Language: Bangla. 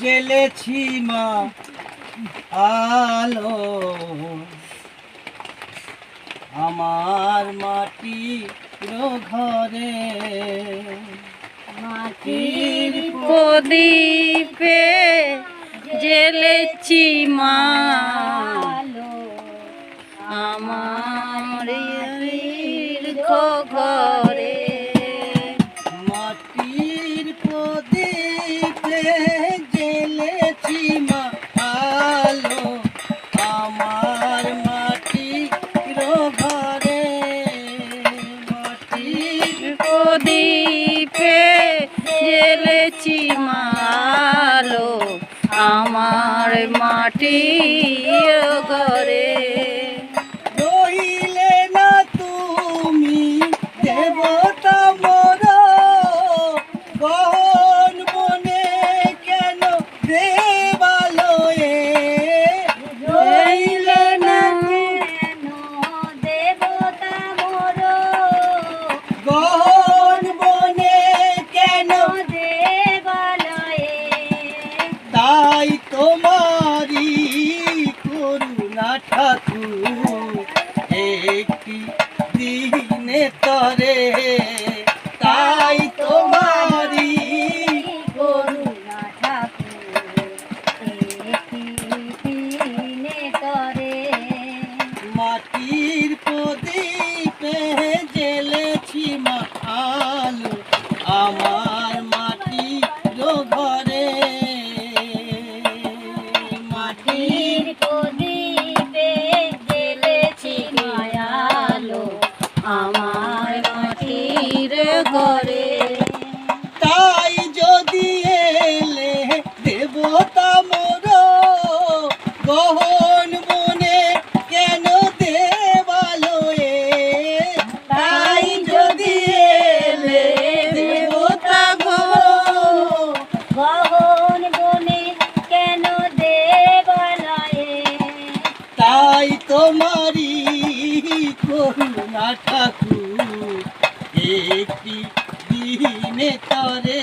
জ্বেলেছি মা আলো আমার মাটির ঘরে, মাটির প্রদীপে জ্বেলেছি মা আলো আমার ঘরে। মাটির প্রদীপে জ্বেলেছি মা আলো আমার মাটির ঘরে, মাটির প্রদীপে জ্বেলেছি মা আলো আমার মাটির ঘরে। রইলে না তুমি দেবতা মোর গহন বনে কেন দেবালয়ে, রইলে না কেন দেবতা মোর গহন বনে কেন দেবালয়ে। তাই তোমারি করুণা ঠাকুর একটি দিনে তরে, তাই তোমারি করুণা ঠাকুর দিনে তরে। মাটির প্রদীপে জ্বেলেছি মা আলো আমার মাটির ঘরে, মাটির মাটির প্রদীপে জ্বেলেছি মায়ালো আমার মাটির ঘরে। তাই যদি এলে দেবতা মোর গহন বনে কেন দেবালয়ে, তাই যদি এলে দেবতা গো গহন বনে কেন দেবালয়ে। তাই তোমারি করুণা ঠাকুর একটি দিনে তরে।